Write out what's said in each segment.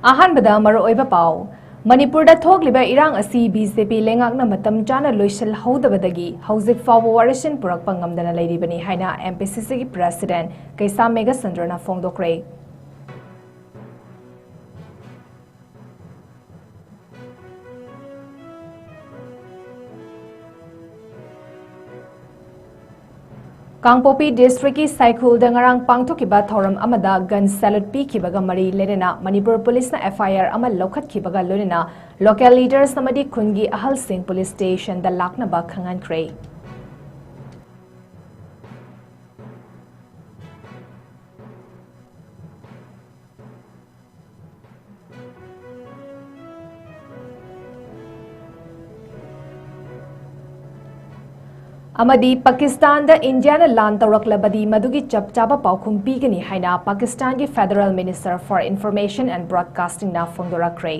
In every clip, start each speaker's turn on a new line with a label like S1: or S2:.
S1: अहानबदा मरुओइबा पाउ मणिपुरदा थोकलिबा इरांग असि बीजेपी लेंगाकना मतम चाना लोइसल हौदबदगी हौजिक फावो वारिसन पुरकपा ngamdana leiribani haina MPCC की प्रेसिडेंट 𝐋𝐢𝐯𝐞 फोंदोक्रे कांगपोपी डिस्ट्रिक्ट की साइकुल दंगरांग पांगथोकिबा थौरम अमदा गन सैल्यूट पीखिबगा मरी लेनेना मणिपुर पुलिस ना FIR अमा लौखतखिबगा लोनेना लोकल लीडर्स नमदी खुनगी अहल सिंह पुलिस स्टेशन दा लाकनबा खंगनख्रे अमदी पाकिस्तान दा इंडिया ना लान तौरकलबदी मदुगी चपचाबा पाउखुम पीगनी हाइना पाकिस्तान की federal minister for information and broadcasting ना फोंदोरक्रे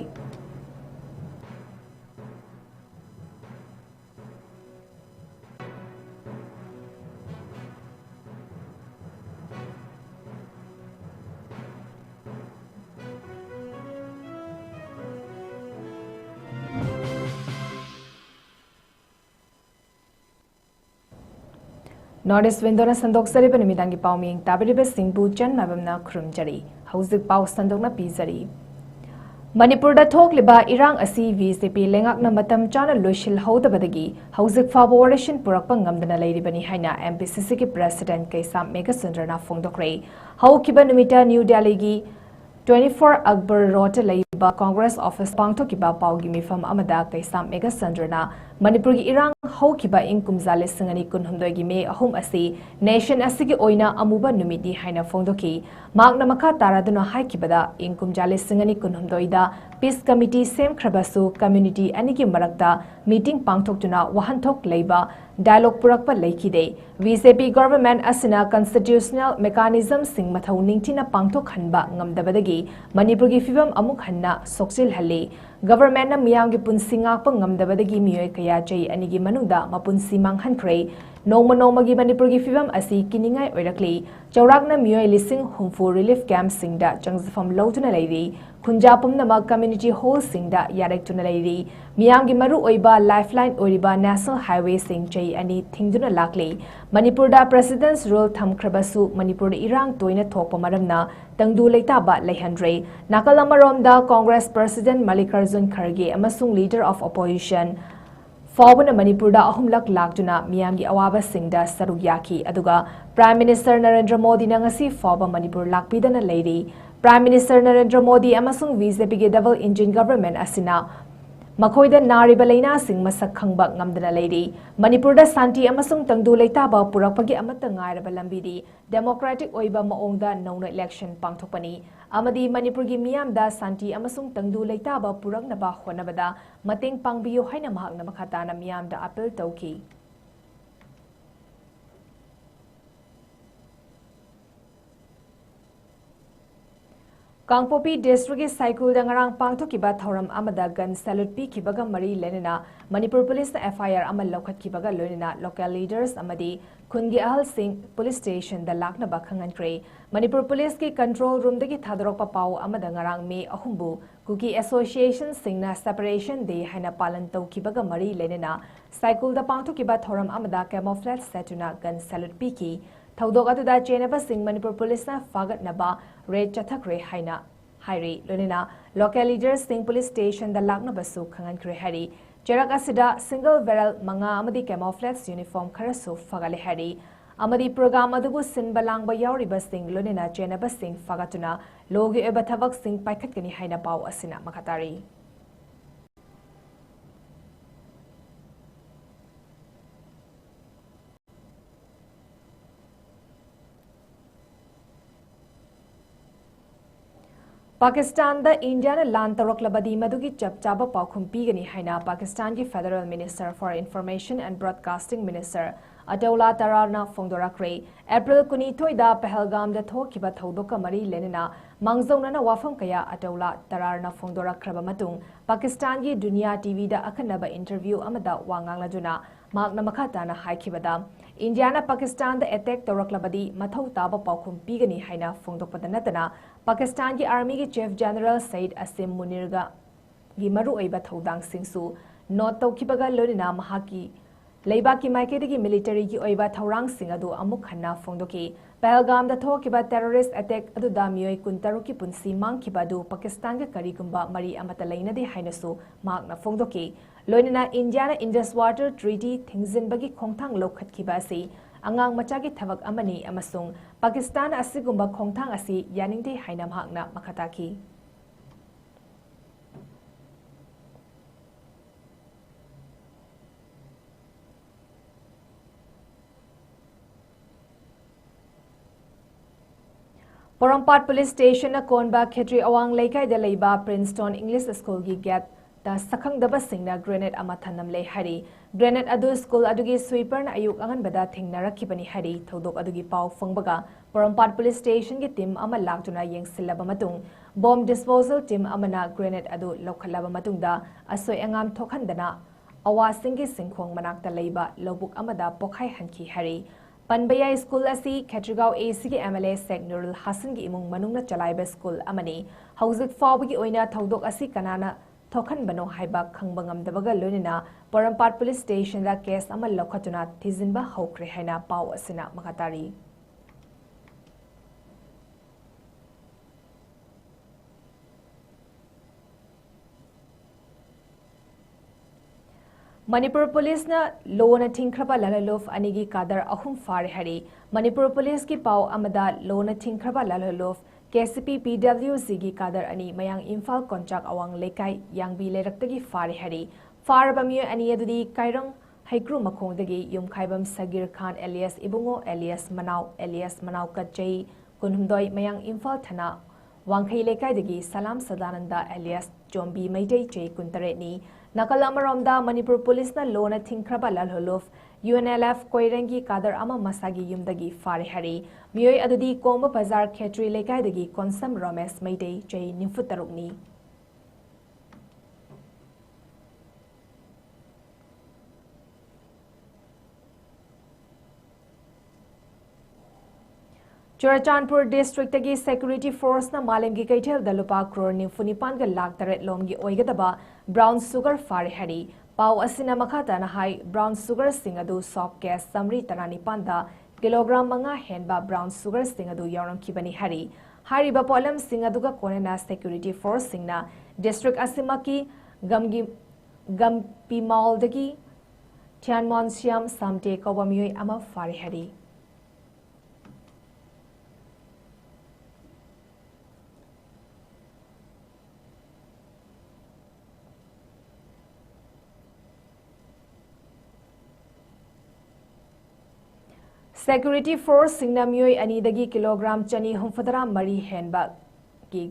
S1: नॉर्थ विंडोना संदोक्सरी निमिदांगी पाउमिंग ताबिरिबे सिंहबु ꯆꯟꯃꯕꯝꯅ ꯈꯨꯔꯨꯝꯖꯔꯤ ꯍꯧꯖꯤꯛ ꯄꯥꯎ ꯁꯟꯗꯣꯛꯅ ꯄꯤꯖꯔꯤ मणिपुरदा थोकलिबा इरांग असि बीजेपी लेंगाकना मतम चाना लोइसिलहौदबदगी हौजिक फावो वारिसन पुरकपा ngamdana leiribani haina MPCC की प्रेसिडेंट 𝐋𝐢𝐯𝐞 फोंदोक्रे हौकिबा नुमिता न्यू दिल्ली की 24 अकबर रोड लेबा कांग्रेस ऑफिस पांगथोकिबा पाउगी मिफम अमदा 𝐋𝐢𝐯𝐞 मणिपुर की इरांग हौकिबा 𝐂 ꯀꯨꯝꯖꯥ ꯂꯤꯁꯤꯡ 2022 ꯒꯤ ꯃꯦ 3 ꯑꯁꯤ नेशन असिगी ओइना अमुबा नुमिति हाइना फोंदोकी मागना मखा तारादुना हाइकिबदा ꯏꯪ ꯀꯨꯝꯖꯥ ꯂꯤꯁꯤꯡ 2022 दा पीस कमिटी सेमख्रबसु कम्युनिटी अनिगी मरक्ता मीटिंग पांगथोक्तुना वहनथोक लेबा डायलॉग पुरकपा लेखिदे बीजेपी गवर्नमेंट असिना कॉन्स्टिट्यूशनल मेकानिज्म सिंग मथौ निंगथिना पांगथोक हनबा ngamdabadagi मणिपुर की फिवम अमुक हन्ना सोक्सिल हल्ली गवर्नमेंट मियाम की पुंसी ngakpa ngamdabadagi मियोय कया चई अनिगी मनुदा मपुंसी मांगहनख्रे नोंमा नोंमागी मणिपुर की फिवम असि किनिंगाय ओइरकली चौराकना मियोय लिसिंग हुमफु रिलीफ कैंप सिंगदा चंगजफम लौदुना लेरी खुंजापुमनमक कम्युनिटी हॉल सिंगदा यारेक्तुना लेरी मियाम की मरु ओइबा लाइफलाइन ओइबा नेशनल हाईवे सिंग चई अनि थिंगदुना लाकली मणिपुरदा प्रेसिडेंट्स रूल थमख्रबसु मणिपुर इरांग तोइना थोकपा मरमना तंगदु लेताबा लेहनद्रे नाकल अमरोमदा कांग्रेस प्रेसिडेंट मल्लिकार्जुन खड़गे अमसुंग लीडर ऑफ अपोजिशन फावना मणिपुरदा अहुमलक लाक्तुना मियामगी अवाबा सिंगदा सरुक याखी अदुगा प्राइम मिनिस्टर नरेंद्र मोदी ना ngasi फावबा मणिपुर लाक्पीदना लेरी प्राइम मिनिस्टर नरेंद्र मोदी अमसुंग बीजेपी के डबल इंजिन गवर्नमेंट असिना मखोइदा नारिबा लैना सिंग मसक खंगबा ngamdana लेरी मणिपुरदा शांति अमसुंग तंगदु लेताबा पुरकपगी अमता ngairaba lambidi डेमोक्रेटिक ओइबा मओंगदा नौना इलेक्शन पांगथोकपनी अमदी मणिपुर की मियामदा शांति अमसुंग तंगदु लेताबा पुरकनबा होनबदा मतेंग पांगबियो हाइना महाकना मखाताना मियामदा अपील तौकी कांगपोपी डिस्ट्रिक्ट की साइकुल दंगरांग पांगथोकिबा थौरम अमदा गन सैल्यूट पीखिबगा मरी लेनेना मणिपुर पुलिस ना FIR अमा लौखतखिबगा लोनेना लोकल लीडर्स अमदी खुनगी अहल सिंह पुलिस स्टेशन दा लाकनबा खंगनख्रे मणिपुर पुलिस की कंट्रोल रूम दगी थादरोकपा पाउ अमदा ngarang मे अहुमबु कुकी एसोसिएशन सिंगना सेपरेशन डे हाइना पालन तौखिबगा मरी लेनेना साइकुल दा पांगथोकिबा थौरम अमदा कैमोफ्लेज सेटुना गन सैल्यूट पीखी थौदोक अदुदा चेनबा सिंह मणिपुर पुलिस ना फागतनबा रेड चथक्रे हाइना हाइरी लोनेना local leaders Singh police station दा लाकनबसु खंगनख्रे हाइरी चेरक असिदा सिंगल बैरल मंगा अमदी कैमोफ्लेज यूनिफॉर्म खरसु फगले हाइरी अमदी प्रोग्राम अदुगु सिनबा लांगबा यावरिबा सिंह लोनेना चेनबा सिंह फागतुना लोगी एबा थबक सिंह पाइखतकनी हाइना पाउ असिना मखतारी पाकिस्तान दा इंडिया ना लान तौरकलबदी मदुगी चपचाबा पाउखुम पीगनी हाइना पाकिस्तान की federal minister for information and broadcasting minister ꯑꯇꯧꯂꯥ ꯇꯔꯥꯅ ꯐꯣꯡꯗꯣꯔꯛꯈ꯭ꯔꯦ꯫ ꯑꯦꯄ꯭ꯔꯤꯜ 22ꯗ ꯄꯍꯜꯒꯥꯝꯗ ꯊꯣꯛꯈꯤꯕ ꯊꯧꯗꯣꯛꯀ ꯃꯔꯤ ꯂꯩꯅꯅ ꯃꯥꯡꯖꯧꯅꯅ ꯋꯥꯐꯝ ꯀꯌꯥ ꯑꯇꯧꯂꯥ ꯇꯔꯥꯔꯅ ꯐꯣꯡꯗꯣꯔꯛꯈ꯭ꯔꯕ ꯃꯇꯨꯡ ꯄꯥꯀꯤꯁꯇꯥꯟꯒꯤ ꯗꯨꯅꯤꯌꯥ ꯇꯤꯚꯤꯗ ꯑꯈꯟꯅꯕ ꯏꯟꯇꯔꯚ꯭ꯌꯨ ꯑꯃꯗ ꯋꯥ ꯉꯥꯡꯂꯗꯨꯅ ꯃꯍꯥꯛꯅ ꯃꯈꯥ ꯇꯥꯅ ꯍꯥꯏꯈꯤꯕꯗ ꯏꯟꯗꯤꯌꯥꯅ ꯄꯥꯀꯤꯁꯇꯥꯟꯗ ꯑꯦꯇꯦꯛ ꯇꯧꯔꯛꯂꯕꯗꯤ ꯃꯊꯧ ꯇꯥꯕ ꯄꯥꯎꯈꯨꯝ ꯄꯤꯒꯅꯤ ꯍꯥꯏꯅ ꯐꯣꯡꯗꯣꯛꯄꯗ ꯅꯠꯇꯅ ꯄꯥꯀꯤꯁꯇꯥꯟꯒꯤ ꯑꯥꯔꯃꯤꯒꯤ ꯆꯤꯐ ꯖꯦꯅꯔꯦꯜ ꯁꯩꯗ ꯑꯁꯤꯝ ꯃꯨꯅꯤꯔꯒ ꯃꯔꯨꯑꯣꯏꯕ ꯊꯧꯗꯥꯡꯁꯤꯡꯁꯨ ꯅꯣꯠ ꯇꯧꯈꯤꯕꯒ ꯂꯣꯏꯅꯅ ꯃꯍꯥꯛꯀꯤ ꯂꯩꯕꯥꯛꯀꯤ ꯃꯥꯏꯀꯩꯗꯒꯤ ꯃꯤꯂꯤꯇꯔꯤꯒꯤ ꯑꯣꯏꯕ ꯊꯧꯔꯥꯡꯁꯤꯡ ꯑꯗꯨ ꯑꯃꯨꯛ ꯍꯟꯅ ꯐꯣꯡꯗꯣꯛꯈꯤ꯫ ꯄꯍꯜꯒꯥꯝꯗ ꯊꯣꯛꯈꯤꯕ ꯇꯦꯔꯣꯔꯤꯁꯠ ꯑꯦꯇꯦꯛ ꯑꯗꯨꯗ ꯃꯤꯑꯣꯏ 23ꯀꯤ ꯄꯨꯟꯁꯤ ꯃꯥꯡꯈꯤꯕ ꯑꯗꯨ ꯄꯥꯀꯤꯁꯇꯥꯟꯒ ꯀꯔꯤꯒꯨꯝꯕ ꯃꯔꯤ ꯑꯃꯠꯇ ꯂꯩꯅꯗꯦ ꯍꯥꯏꯅꯁꯨ ꯃꯍꯥꯛꯅ ꯐꯣꯡꯗꯣꯛꯈꯤ꯫ ꯂꯣꯏꯅꯅ ꯏꯟꯗꯤꯌꯥꯅ ꯏꯟꯗꯁ ꯋꯥꯇꯔ ꯇ꯭ꯔꯤꯇꯤ ꯊꯤꯡꯖꯤꯟꯕꯒꯤ ꯈꯣꯡꯊꯥꯡ ꯂꯧꯈꯠꯈꯤꯕ ꯑꯁꯤ ꯑꯉꯥꯡ ꯃꯆꯥꯒꯤ ꯊꯕꯛ ꯑꯃꯅꯤ ꯑꯃꯁꯨꯡ ꯄꯥꯀꯤꯁꯇꯥꯟ ꯑꯁꯤꯒꯨꯝꯕ ꯈꯣꯡꯊꯥꯡ ꯑꯁꯤ ꯌꯥꯅꯤꯡꯗꯦ ꯍꯥꯏꯅ ꯃꯍꯥꯛꯅ ꯃꯈꯥ ꯇꯥꯈꯤ꯫ ꯄꯣꯔꯣꯝꯄꯥꯠ ꯄꯨꯂꯤꯁ ꯁ꯭ꯇꯦꯁꯟꯅ ꯀꯣꯟꯕ ꯈꯦꯇ꯭ꯔꯤ-ꯑꯋꯥꯡ ꯂꯩꯀꯥꯏꯗ ꯂꯩꯕ ꯄ꯭ꯔꯤꯟꯁꯇꯣꯟ ꯏꯪꯂꯤꯁ ꯁ꯭ꯀꯨꯜꯒꯤ ꯒꯦꯠꯇ ꯁꯛꯈꯪꯗꯕꯁꯤꯡꯅ ꯒ꯭ꯔꯦꯅꯦꯗ ꯑꯃ ꯊꯅꯝꯂꯦ ꯍꯥꯏꯔꯤ꯫ ꯒ꯭ꯔꯦꯅꯦꯗ ꯑꯗꯨ ꯁ꯭ꯀꯨꯜ ꯑꯗꯨꯒꯤ ꯁ꯭ꯋꯤꯄꯔꯅ ꯑꯌꯨꯛ ꯑꯉꯟꯕꯗ ꯊꯦꯡꯅꯔꯛꯈꯤꯕꯅꯤ ꯍꯥꯏꯔꯤ꯫ ꯊꯧꯗꯣꯛ ꯑꯗꯨꯒꯤ ꯄꯥꯎ ꯐꯪꯕꯒ ꯄꯣꯔꯣꯝꯄꯥꯠ ꯄꯨꯂꯤꯁ ꯁ꯭ꯇꯦꯁꯟꯒꯤ ꯇꯤꯝ ꯑꯃ ꯂꯥꯛꯇꯨꯅ ꯌꯦꯡꯁꯤꯜꯂꯕ ꯃꯇꯨꯡ ꯕꯣꯝ ꯗꯤꯁꯄꯣꯖꯦꯜ ꯇꯤꯝ ꯑꯃꯅ ꯒ꯭ꯔꯦꯅꯦꯗ ꯑꯗꯨ ꯂꯧꯈꯠꯂꯕ ꯃꯇꯨꯡꯗ ꯑꯁꯣꯏ-ꯑꯉꯥꯝ ꯊꯣꯛꯍꯟꯗꯅ ꯑꯋꯥꯁꯤꯡꯒꯤ ꯆꯤꯡꯈꯣꯡ ꯃꯅꯥꯛꯇ ꯂꯩꯕ ꯂꯧꯕꯨꯛ ꯑꯃꯗ ꯄꯣꯈꯥꯏꯍꯟꯈꯤ ꯍꯥꯏꯔꯤ꯫ ꯄꯟꯕꯌꯥꯏ ꯁ꯭ꯀꯨꯜ ꯑꯁꯤ ꯈꯦꯇ꯭ꯔꯤꯒꯥꯎ ꯑꯦꯁꯤꯒꯤ MLA ꯁꯦꯛ ꯅꯨꯔꯨꯜ ꯍꯥꯁꯟꯒꯤ ꯏꯃꯨꯡ ꯃꯅꯨꯡꯅ ꯆꯂꯥꯏꯕ ꯁ꯭ꯀꯨꯜ ꯑꯃꯅꯤ꯫ ꯍꯧꯖꯤꯛ ꯐꯥꯎꯕꯒꯤ ꯑꯣꯏꯅ ꯊꯧꯗꯣꯛ ꯑꯁꯤ ꯀꯅꯥꯅ ꯊꯣꯛꯍꯟꯕꯅꯣ ꯍꯥꯏꯕ ꯈꯪꯕ ꯉꯝꯗꯕꯒ ꯂꯣꯏꯅꯅ ꯄꯣꯔꯣꯝꯄꯥꯠ ꯄꯨꯂꯤꯁ ꯁ꯭ꯇꯦꯁꯟꯗ ꯀꯦꯁ ꯑꯃ ꯂꯧꯈꯠꯇꯨꯅ ꯊꯤꯖꯤꯟꯕ ꯍꯧꯈ꯭ꯔꯦ ꯍꯥꯏꯅ ꯄꯥꯎ ꯑꯁꯤꯅ ꯃꯈꯥ ꯇꯥꯔꯤ꯫ ꯃꯅꯤꯄꯨꯔ ꯄꯨꯂꯤꯁꯅ ꯂꯣꯅ ꯊꯤꯡꯈ꯭ꯔꯕ ꯂꯂꯂꯣꯐ ꯑꯅꯤꯒꯤ ꯀꯥꯗꯔ 3 ꯐꯥꯔꯦ ꯍꯥꯏꯔꯤ꯫ ꯃꯅꯤꯄꯨꯔ ꯄꯨꯂꯤꯁꯀꯤ ꯄꯥꯎ ꯑꯃꯗ ꯂꯣꯅ ꯊꯤꯡꯈ꯭ꯔꯕ ꯂꯂꯂꯣꯐ KCP PWCꯒꯤ ꯀꯥꯗꯔ 2 ꯃꯌꯥꯡ ꯏꯝꯐꯥꯜ ꯀꯣꯟꯆꯥꯛ ꯑꯋꯥꯡ ꯂꯩꯀꯥꯏ ꯌꯥꯡꯕꯤ ꯂꯩꯔꯛꯇꯒꯤ ꯐꯥꯔꯦ ꯍꯥꯏꯔꯤ꯫ ꯐꯥꯔꯕ ꯃꯤꯑꯣꯏ ꯑꯅꯤ ꯑꯗꯨꯗꯤ ꯀꯥꯏꯔꯪ ꯍꯩꯀ꯭ꯔꯨ ꯃꯈꯣꯡꯗꯒꯤ ꯌꯨꯝꯈꯥꯏꯕꯝ ꯁꯒꯤꯔ ꯈꯥꯟ ꯑꯦꯂꯤꯌꯥꯁ ꯏꯕꯨꯡꯉꯣ ꯑꯦꯂꯤꯌꯥꯁ ꯃꯅꯥꯎ ꯆꯍꯤ 19 ꯃꯌꯥꯡ ꯏꯝꯐꯥꯜ ꯊꯅꯥ ꯋꯥꯡꯈꯩ ꯂꯩꯀꯥꯏꯗꯒꯤ ꯁꯂꯥꯝ ꯁꯗꯥꯅꯟꯗ ꯑꯦꯂꯤꯌꯥꯁ ꯆꯣꯝꯕꯤ ꯃꯩꯇꯩ ꯆꯍꯤ 19ꯅꯤ꯫ ꯅꯥꯀꯜ ꯑꯃꯔꯣꯝꯗ ꯃꯅꯤꯄꯨꯔ ꯄꯨꯂꯤꯁꯅ ꯂꯣꯅ ꯊꯤꯡꯈ꯭ꯔꯕ ꯂꯂꯂꯣꯐ UNLF ꯀꯣꯏꯔꯦꯡꯒꯤ ꯀꯥꯗꯔ ꯑꯃ ꯃꯁꯥꯒꯤ ꯌꯨꯝꯗꯒꯤ ꯐꯥꯔꯦ ꯍꯥꯏꯔꯤ꯫ ꯃꯤꯑꯣꯏ ꯑꯗꯨꯗꯤ ꯀꯣꯝꯕ ꯕꯖꯥꯔ ꯈꯦꯇ꯭ꯔꯤ ꯂꯩꯀꯥꯏꯗꯒꯤ ꯀꯣꯟꯁꯝ ꯔꯣꯃꯦꯁ ꯃꯩꯇꯩ ꯆꯍꯤ 93ꯅꯤ꯫ ꯆꯨꯔꯆꯥꯟꯄꯨꯔ ꯗꯤꯁꯇ꯭ꯔꯤꯛꯇꯒꯤ ꯁꯦꯀ꯭ꯌꯨꯔꯤꯇꯤ ꯐꯣꯔꯁꯅ ꯃꯥꯂꯦꯝꯒꯤ ꯀꯩꯊꯦꯜꯗ ꯂꯨꯄꯥ ꯀ꯭ꯔꯣꯔ 94ꯒ ꯂꯥꯈ 8 ꯂꯣꯝꯒꯤ ꯑꯣꯏꯒꯗꯕ ꯕ꯭ꯔꯥꯎꯟ ꯁꯨꯒꯔ ꯐꯥꯔꯦ ꯍꯥꯏꯔꯤ꯫ ꯄꯥꯎ ꯑꯁꯤꯅ ꯃꯈꯥ ꯇꯥꯅ ꯍꯥꯏ ꯕ꯭ꯔꯥꯎꯟ ꯁꯨꯒꯔꯁꯤꯡ ꯑꯗꯨ ꯁꯣꯞ ꯀꯦꯁ 119ꯗ ꯀꯤꯂꯣꯒ꯭ꯔꯥꯝ 5 ꯍꯦꯟꯕ ꯕ꯭ꯔꯥꯎꯟ ꯁꯨꯒꯔꯁꯤꯡ ꯑꯗꯨ ꯌꯥꯎꯔꯝꯈꯤꯕꯅꯤ ꯍꯥꯏꯔꯤ꯫ ꯍꯥꯏꯔꯤꯕ ꯄꯣꯠꯂꯝꯁꯤꯡ ꯑꯗꯨꯒ ꯀꯣꯟꯅꯅ ꯁꯦꯀ꯭ꯌꯨꯔꯤꯇꯤ ꯐꯣꯔꯁꯁꯤꯡꯅ ꯗꯤꯁꯇ꯭ꯔꯤꯛ ꯑꯁꯤꯃꯛꯀꯤ ꯒꯝꯄꯤꯃꯥꯎꯜꯗꯒꯤ ꯊ꯭ꯌꯥꯟꯃꯣꯟꯁꯤꯌꯥꯝ ꯁꯥꯝꯇꯦ ꯀꯧꯕ ꯃꯤꯑꯣꯏ ꯑꯃ ꯐꯥꯔꯦ ꯍꯥꯏꯔꯤ꯫ ꯁꯦꯀ꯭ꯌꯨꯔꯤꯇꯤ ꯐꯣꯔꯁꯁꯤꯡꯅ ꯃꯤꯑꯣꯏ ꯑꯅꯤꯗꯒꯤ ꯀꯤꯂꯣꯒ꯭ꯔꯥꯝ 263 ꯍꯦꯟꯕ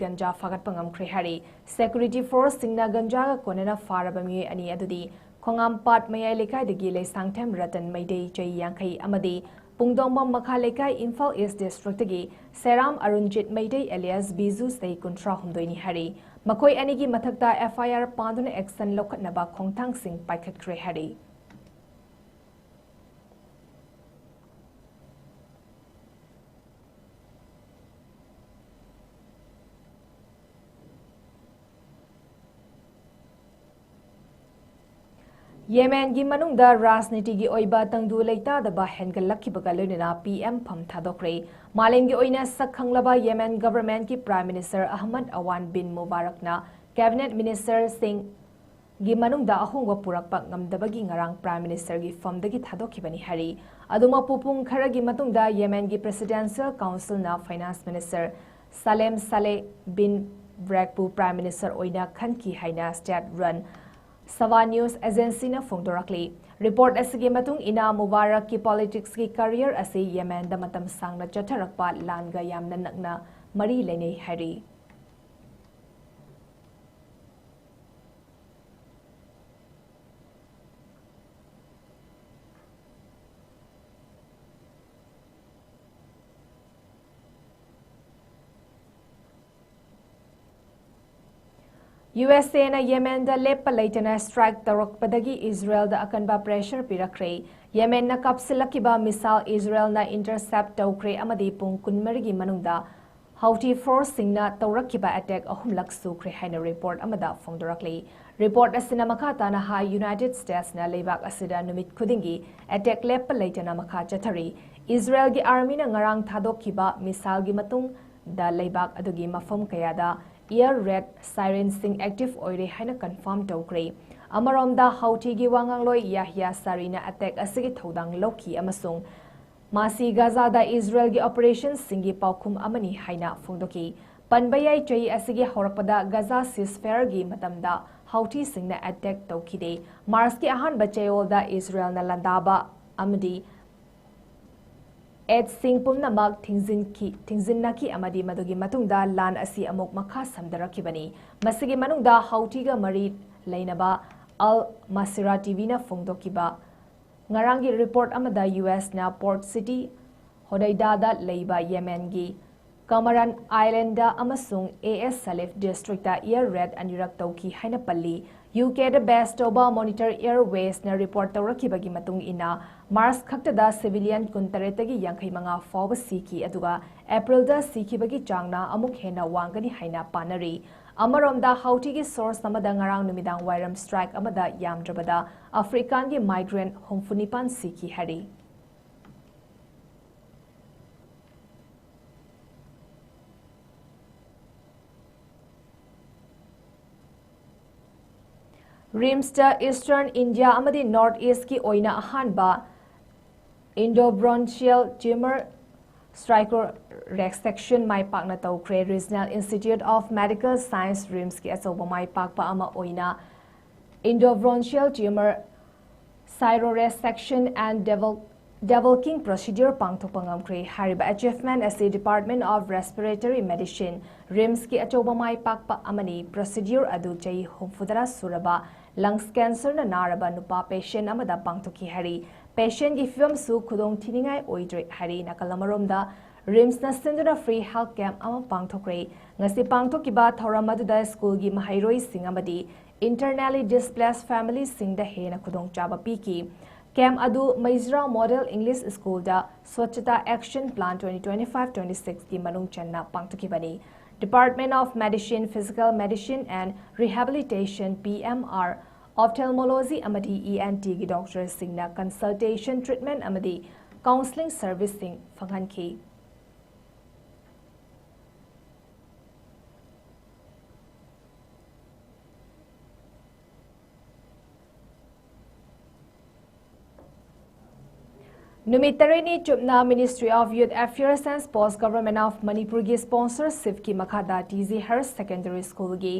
S1: ꯒꯟꯖꯥ ꯐꯥꯒꯠꯄ ꯉꯝꯈ꯭ꯔꯦ ꯍꯥꯏꯔꯤ꯫ ꯁꯦꯀ꯭ꯌꯨꯔꯤꯇꯤ ꯐꯣꯔꯁꯁꯤꯡꯅ ꯒꯟꯖꯥꯒ ꯀꯣꯟꯅꯅ ꯐꯥꯔꯕ ꯃꯤꯑꯣꯏ ꯑꯅꯤ ꯑꯗꯨꯗꯤ ꯈꯣꯡꯉꯥꯝꯄꯥꯠ ꯃꯌꯥꯏ ꯂꯩꯀꯥꯏꯗꯒꯤ ꯂꯩꯁꯥꯡꯊꯦꯝ ꯔꯇꯟ ꯃꯩꯇꯩ ꯆꯍꯤ 50 ꯑꯃꯗꯤ ꯄꯨꯡꯗꯣꯡꯕꯝ ꯃꯈꯥ ꯂꯩꯀꯥꯏ ꯏꯝꯐꯥꯜ ꯏꯁꯠ ꯗꯤꯁꯇ꯭ꯔꯤꯛꯇꯒꯤ ꯁꯦꯔꯥꯝ ꯑꯔꯨꯟꯖꯤꯠ ꯃꯩꯇꯩ ꯑꯦꯂꯤꯌꯥꯁ ꯕꯤꯖꯨ ꯆꯍꯤ 38ꯅꯤ ꯍꯥꯏꯔꯤ꯫ ꯃꯈꯣꯏ ꯑꯅꯤꯒꯤ ꯃꯊꯛꯇ FIR ꯄꯥꯟꯗꯨꯅ ꯑꯦꯛꯁꯟ ꯂꯧꯈꯠꯅꯕ ꯈꯣꯡꯊꯥꯡꯁꯤꯡ ꯄꯥꯏꯈꯠꯈ꯭ꯔꯦ ꯍꯥꯏꯔꯤ꯫ ꯌꯦꯃꯦꯟꯒꯤ ꯃꯅꯨꯡꯗ ꯔꯥꯖꯅꯤꯇꯤꯒꯤ ꯑꯣꯏꯕ ꯇꯪꯗꯨ ꯂꯩꯇꯥꯗꯕ ꯍꯦꯟꯒꯠꯂꯛꯈꯤꯕꯒ ꯂꯣꯏꯅꯅ PM ꯐꯝ ꯊꯥꯗꯣꯛꯈ꯭ꯔꯦ꯫ ꯃꯥꯂꯦꯝꯒꯤ ꯑꯣꯏꯅ ꯁꯛ ꯈꯪꯂꯕ ꯌꯦꯃꯦꯟ ꯒꯚꯔꯟꯃꯦꯟꯠꯀꯤ ꯄ꯭ꯔꯥꯏꯝ ꯃꯤꯅꯤꯁꯇꯔ ꯑꯍꯃꯗ ꯑꯋꯥꯟ ꯕꯤꯟ ꯃꯨꯕꯥꯔꯛꯅ ꯀꯦꯕꯤꯅꯦꯠ ꯃꯤꯅꯤꯁꯇꯔꯁꯤꯡꯒꯤ ꯃꯅꯨꯡꯗ ꯑꯍꯣꯡꯕ ꯄꯨꯔꯛꯄ ꯉꯝꯗꯕꯒꯤ ꯉꯔꯥꯡ ꯄ꯭ꯔꯥꯏꯝ ꯃꯤꯅꯤꯁꯇꯔꯒꯤ ꯐꯝꯗꯒꯤ ꯊꯥꯗꯣꯛꯈꯤꯕꯅꯤ ꯍꯥꯏꯔꯤ꯫ ꯑꯗꯨꯃꯛꯄꯨ ꯄꯨꯡ ꯈꯔꯒꯤ ꯃꯇꯨꯡꯗ ꯌꯦꯃꯦꯟꯒꯤ ꯄ꯭ꯔꯦꯁꯤꯗꯦꯟꯁꯤꯌꯦꯜ ꯀꯥꯎꯟꯁꯤꯜꯅ finance minister Salem Saleh bin ꯕ꯭ꯔꯦꯛꯄꯨ ꯄ꯭ꯔꯥꯏꯝ ꯃꯤꯅꯤꯁꯇꯔ ꯑꯣꯏꯅ ꯈꯟꯈꯤ ꯍꯥꯏꯅ ꯁ꯭ꯇꯦꯠ ꯔꯟ ꯁꯚꯥ ꯅ꯭ꯌꯨꯁ ꯑꯦꯖꯦꯟꯁꯤꯅ ꯐꯣꯡꯗꯣꯔꯛꯂꯤ꯫ ꯔꯤꯄꯣꯔꯠ ꯑꯁꯤꯒꯤ ꯃꯇꯨꯡ ꯏꯟꯅ ꯃꯨꯕꯥꯔꯛꯀꯤ ꯄꯣꯂꯤꯇꯤꯛꯁꯀꯤ ꯀꯔꯤꯌꯔ ꯑꯁꯤ ꯌꯦꯃꯦꯟꯗ ꯃꯇꯝ ꯁꯥꯡꯅ ꯆꯠꯊꯔꯛꯄ ꯂꯥꯟꯒ ꯌꯥꯝꯅ ꯅꯛꯅ ꯃꯔꯤ ꯂꯩꯅꯩ ꯍꯥꯏꯔꯤ꯫ USA na Yemen da lepa leitana strike tarakpadagi Israel da akanba pressure pirakre Yemen na kapsilakiba missile Israel na intercept tawkre amadi pung kunmarigi manungda Houthi force singna tawrakiba attack ahumlak sukre haina report amada fongdorakli report asina makata na ha United States na leibak asida numit khudingi attack lepa leitana makha chathari Israel gi army na ngarang thadokiba missile gi matung da leibak adugi mafam kayada air raid siren sing active oire haina confirm tawkre amaromda Houthi gi wangangloi Yahya Sarina attack asigi thodang loki amasung Masi Gaza da Israel gi operations singi paukum amani haina fungdoki panbayai chai asigi horakpada Gaza ceasefire gi matamda Houthi singna attack tawkide Mars ki ahan bachayol da Israel na landaba amadi Ed Singh pumnamak tingzinnaki amadi madugi matungda lan asi amok makha samdarakibani masigi manungda Houthi ga mari leinaba Al Masira TV na fungdokiba Ngarangi report amada US na Port City Hodeida leiba Yemen gi Kamaran Island amasung AS Salif District da air raid anirak tawki haina palli UK da best oba monitor airways na report tawrakibagi matung ina Mars khakta da civilian kuntaretagi yankai manga fawba siki aduga April da sikibagi changna amuk hena wangani haina panari Amaromda Houthi gi source amada ngarang numidang wairam strike amada yamdrabada African gi migrant homfunipan siki hari Rimsta Eastern India amadi North East ki oina ahanba Indo-bronchial tumor striker resection mai pakna tawkre Regional Institute of Medical Science RIMS ki asoba mai pakpa ama oina Indo-bronchial tumor cyroresection and developing procedure pangthokpangamkre hariba achievement as the Department of Respiratory Medicine RIMS ki asoba mai pakpa amani procedure adu chai homfudara suraba lungs cancer na naraba nupa patient amada pangthoki hari patient gi film su khudong thiningai oidre hari nakalamaromda RIMS na senduna free health camp ama pangthokre ngasi pangthokiba thoramadda school gi mahairoi singamadi internally displaced families singda hena khudong chaba piki camp adu Maizra Model English School da Swachhata Action Plan 2025-26 ki manung channa pangthokibani Department of Medicine, Physical Medicine and Rehabilitation PMR Ophthalmology amadi ENT gi doctor singna consultation treatment amadi counseling service sing phanghanki Numitareni Chupna Ministry of Youth Affairs and Sports Government of Manipur gi sponsorship ki makhada 𝐷𝐶 Secondary School gi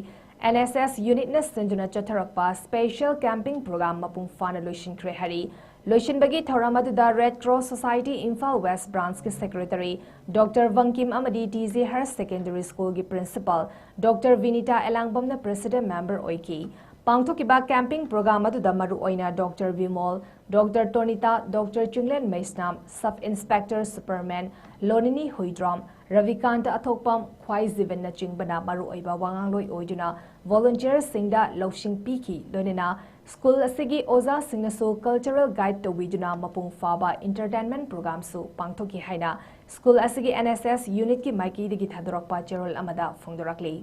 S1: NSS unit na senduna chatharakpa special camping program mapung fana loishinkhre hari loishinbagi thoramadu Red Cross Society Imphal West Branch ki secretary Dr. Vankim amadi 𝐷𝐶 Secondary School gi principal Dr. Vinita Elangbam na president member oiki Pangthokiba camping program aduda maru oina Dr. Vimol, Dr. Tonita, Dr. Chunglen Maisnam, Sub Inspector Superman, Lonini Huidram, Ravikanta Athokpam, 𝐋𝐢𝐯𝐞 na chingbana maru oiba wangangloi oiduna volunteer singda loshing piki lonina school asigi oza singnasu cultural guide to widuna mapung faba entertainment program su pangthoki haina school asigi NSS unit ki maiki digi thadorakpa cherol amada fongdorakli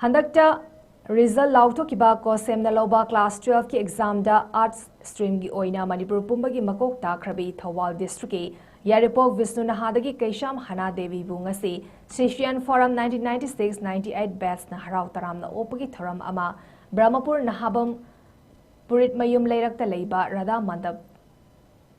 S1: Handakta result lautokiba ko semna loba class 12 ki exam da arts stream gi oina Manipur pumbagi makok takrabi Thawal district ki Yaripok Vishnu Nahadagi Kaisham Hana Devi bungasi Session Forum 1996-98 batch na harau taram na opagi thoram ama Brahmapur Nahabam Purit Mayum Leirakta Leiba Radha Mandap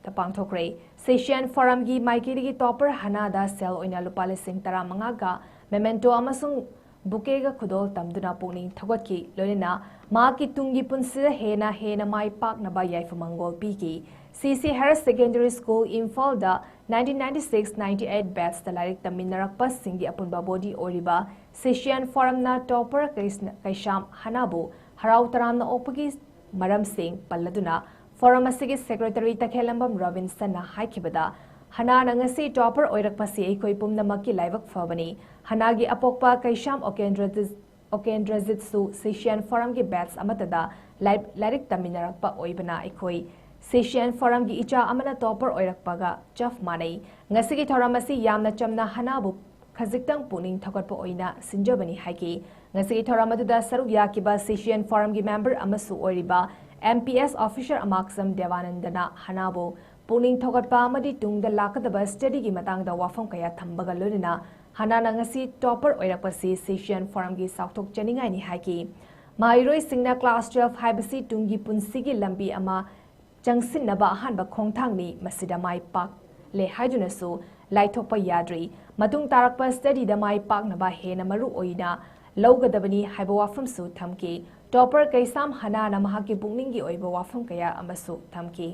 S1: Tapangthokre Session Forum gi Maikiri gi topper Hana da sel oina lupale sing taramanga memento amasung Bukega Kudol Tamduna Puni Togotki, Lolina, Maki Tungi Punsida Hena Mai Park Naba Yaifamangol Piki, CC Harris Secondary School Imphal da 1996-98 batch Talarik Taminarak Pas Singi Apunba Body Oriba, Session Forum na Topper Kaisham Hanabu, Harau Taram na Opagi Maram Singh Paladuna, Forum Asigi Secretary Takhelambam Robinson na Haikibada, Hana ngasi topper oirakpasi eikoi pumnamakki laibak fabani. Hanagi apokpa 𝐋𝐢𝐯𝐞𝐰𝐬 𝐁𝐫𝐴 Session Forum ki batch amatada larik taminarakpa oibana eikoi Session Forum ki icha amana topper oirakpaga chaf manai. Ngasi ki thoramasi yamna chamna hanabu khaziktam puning thokatpa oina sinjabani haiki. Ngasi ki thoramatuda saruk yakiba Session Forum ki member amasu oiriba MPS officer amaksam Devanandana hanabu puning thogatpa amadi tungda lakadaba study ki matangda wafam kaya thambaga loina Hanana ngasi topper oirakpasi Session Forum ki sauthok chaningai ni haiki Mairoi singna class 12 haibasi tungi punsigi lambi ama changsinnaba ahanba khongthangni masida mai pak le haidunasu laithokpa yadri matung tarakpa study da mai paknaba hena maru oina lawgadabani haiba wafam su thamki topper kaisam hanana mahaki pungningi oiba wafam kaya amasu thamki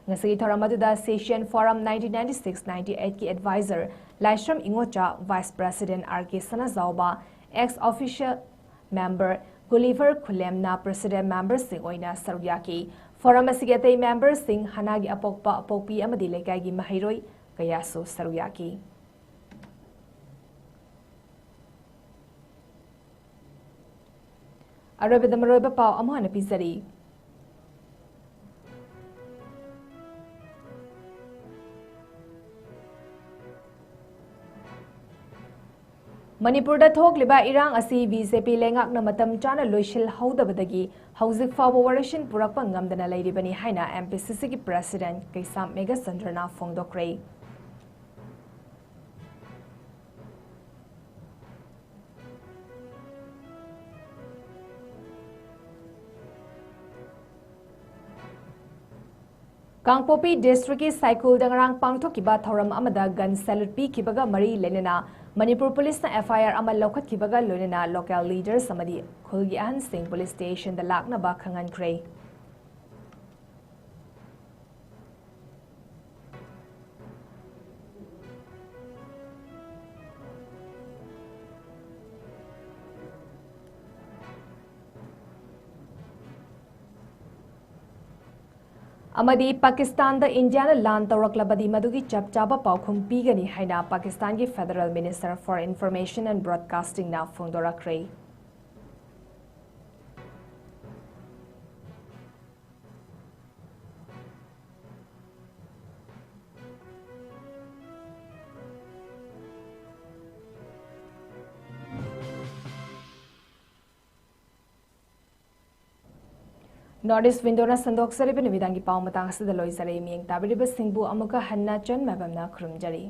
S1: Ngasi thoramatuda Session Forum 1996-98 ki advisor Laishram 𝐋𝐢𝐯𝐞 Vice President R.K. Sanazauba ex-official member Gulliver Khulemna President member sing oina sarugyaki Forum asigatei member sing hanagi apokpa apokpi amadi lekai gi mahiroi kayasu sarugyaki Arabidamaroiba pau amhana pizari Manipur da thokliba irang asi BJP lengak na matam chana loishil haudabadagi hauzik fawo warishin purakpa ngamdana lairibani haina MPCC ki president 𝐶𝐲𝐰𝐬 Sandrana fongdokre Kangpopi district ki cycle dangrang pangthokiba thoram amada gun salute pi kibaga mari lenena Manipur Police na FIR amal lokhat kibaga loinena local leaders samadi 𝐋𝐢𝐯𝐞 Police Station da lakna ba khangan kre Amadi Pakistan da India na lan tawraklabadi madugi chapchaba paukhum pigani haina Pakistan ki Federal Minister for Information and Broadcasting na fongdorakre Northeast window na sandok saribe nibidangi pau matang sa daloy sa miyang tabiriba singbu amuka hanna 𝐶𝐲𝐰𝐬 khurumjari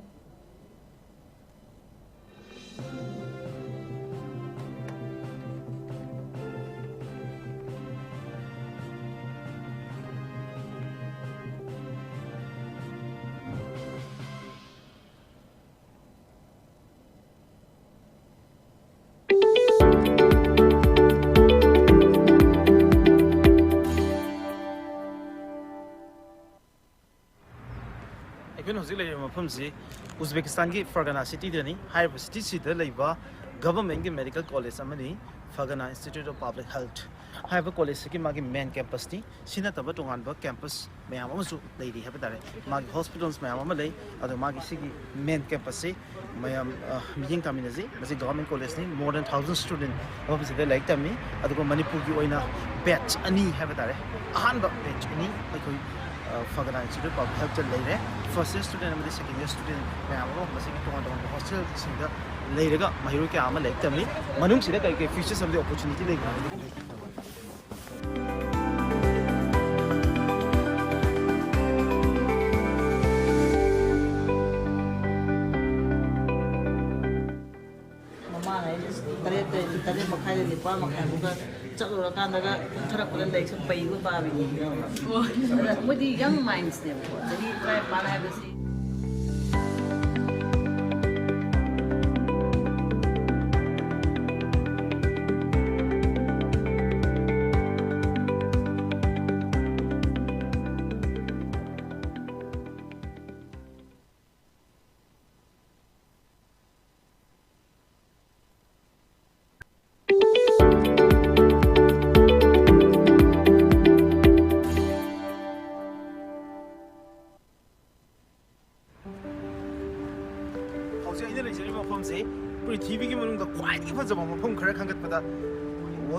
S2: Uzbekistan ki Fergana city dani high city city laiba government ki medical college amani Fergana Institute of Public Health high college ki magi main campus ni sina taba tongan ba campus mayam amasu lady have dare magi hospitals mayam amalai adu magi sigi main campus se mayam meeting community basi government college ni more than 1000 student obviously like tami adu ko Manipur ki oina batch ani have dare ahan ba batch ani like Fergana Institute of Health later first year student and second year student mayam ro basi ki tongan tongan hostel singa later mahiro ki ama like tamni manung sida kai features of the opportunity like
S3: tadi makai lipa makai buka cakap orang kan daga cara kulen dah ekspor payu apa ini. Mudi young minds dia. Jadi try mana ada sih.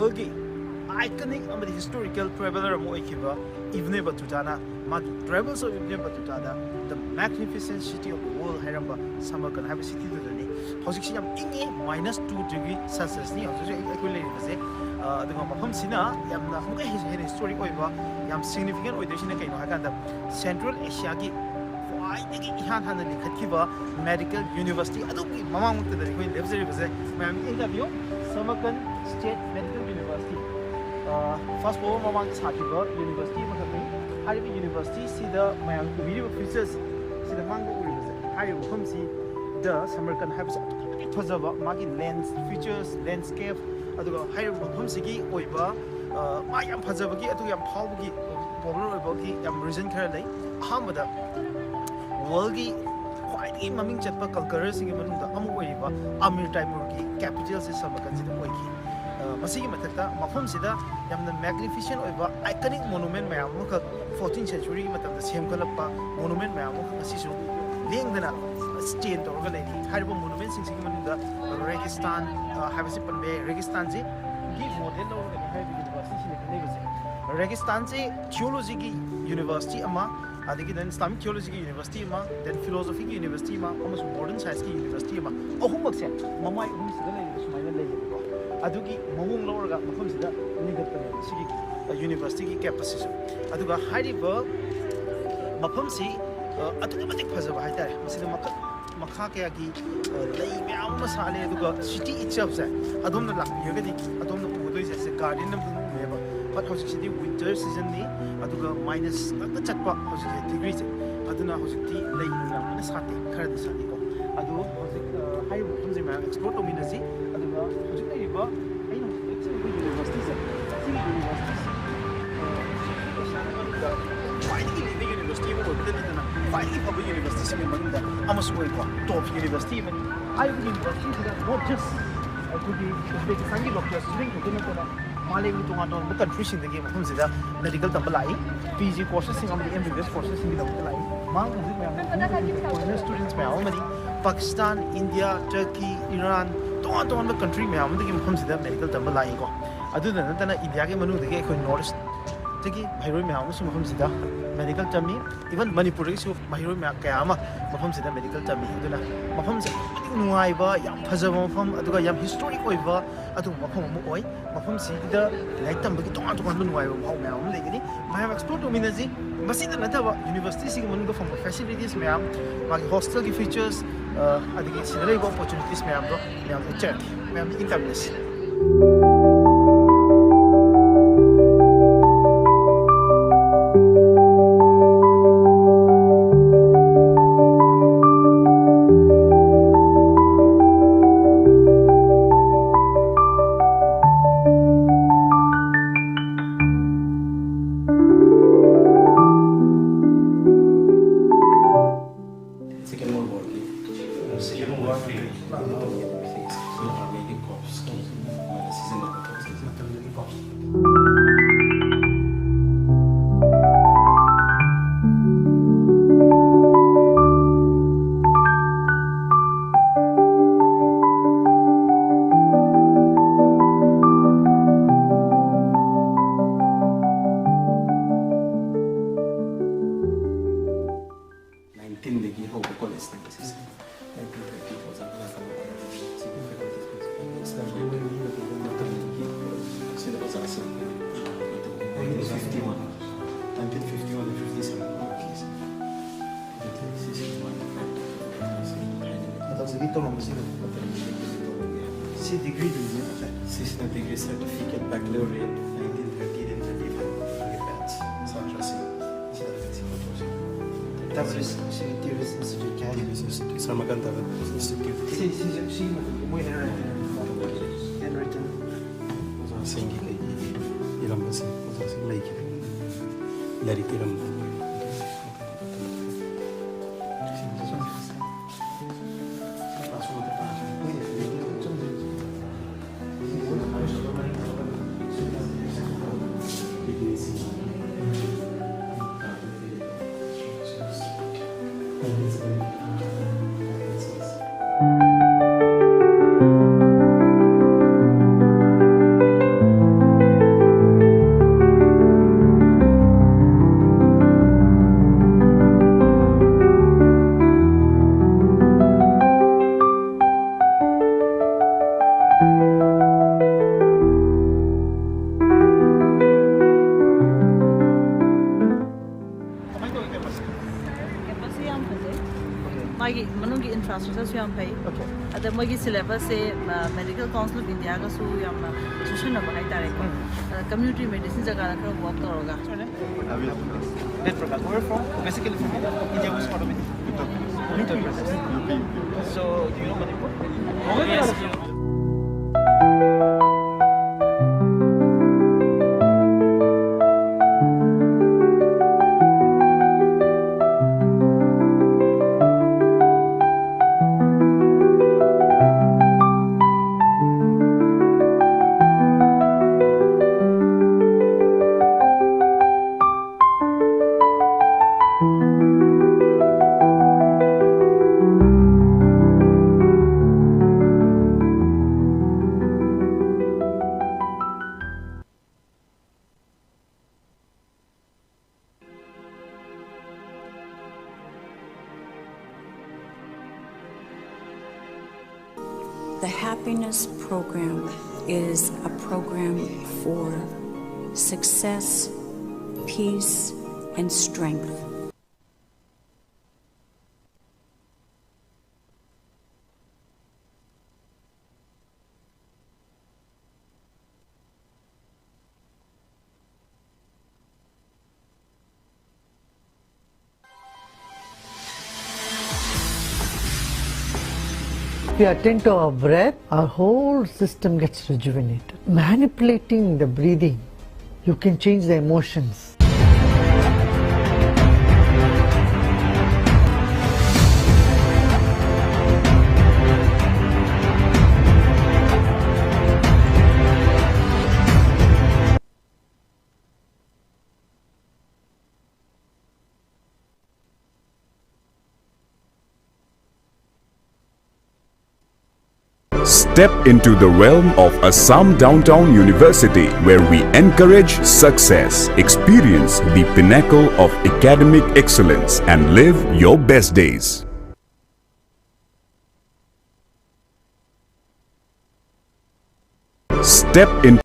S2: world ki iconic amadi historical traveler mo ikiba Ibn Battuta magi travels of Ibn Battuta the magnificent city of the world hairamba Samarkand have city to the hojik si yam ingi -2 degrees Celsius ni also I lay base the mafam sina yam na muka historic oiba yam significant oidesina kaino hakanda Central Asia ki quite ihan hanali khatkiba medical university adugi mamang mukta da ko lebseri base ma'am interview Samarkand State Medical University first of all mamang sakiba university makami haribi university sida mayam video features sida mango uri base hari mafam si the Samarkand have fazaba magi lens features landscape aduga hari mafam sigi oiba ma yam fazabagi aduga yam phawgi popular oibagi yam reason khara lai ahamada world ki quite maming chatpa culture singi manungda amu oiba Amir Taimur ki capital se Samarkand sida oiki masigi mathakta mafam sida yamna magnificent oiba iconic monument mayam ka 14th century ki matamda semkalappa monument mayam ka asisu lengdana stain to ga leni haribo monument sing singi manungda Registan habasi panbe Registan ji ki model lo ga haribo university sine kanai base Registan ji theology ki university ama adigi then Islamic theology ki university ma then philosophy ki university ma almost modern science ki university ma ahumak se mamai sida lei sumaina lei ko adugi mamung lorga mafam sida nigatane sigi university ki campus se aduga hariba mafam si aduga matik phajaba haitare masida makha kaya ki lei myam masale aduga city itself se adomna lakbiyagadi adomna udoi se garden nam meba but hojik city winter season ni aduga minus nakta chatpa hojik degree se aduna hojik ti lei namna sate khara sate ko adu hojik hai mafam se ma explore to minasi aduga hojik nei ba ai no university se sing university finally the university mo bidana na finally public university se manda amasu ko top university man ai university se not just to be Uzbekistan ki doctors string ko na ko Malay ni tunga don country sing the mafam sida medical tambalai PG courses sing amadi MBBS courses sing tambalai mang hujik me students me amadi Pakistan India Turkey Iran ton country me amadi mafam sida medical tambalai ko adu na India ke manu de ko north tegi bhairoi me amu mafam sida medical tami even manipur su bhairoi me kayama mafam sida medical tami aduna mafam se nuai ba yam phajaba mafam aduga yam historic oiba adu mafam mu oi mafam sida like tambagi ton nuai ba mau me amu legini ma have explore to minaji masida nataba university sing manu from facilities me am magi hostel ki features adigi sinare opportunities me am do me am chat me am interviews degree degree certificate baccalaureate 1930 That is Terrorist Institute Institute Samarkand Institute muy handwritten singi ilam basi like dari tiram
S3: infrastructure su yam phai
S2: Okay.
S3: ada mogi syllabus se medical council of India ga su yam sushin na bahai tare ko community medicine jaga ra kar work toroga
S2: That Prakash, where from? Basically from India. India was part of it. Uttar Pradesh. So, do you know Manipur? Yes.
S4: The Happiness Program is a program for success, peace, and strength.
S5: If we attend to our breath, our whole system gets rejuvenated. Manipulating the breathing, you can change the emotions.
S6: Step into the realm of Assam Downtown University, where we encourage success, experience the pinnacle of academic excellence, and live your best days. Step into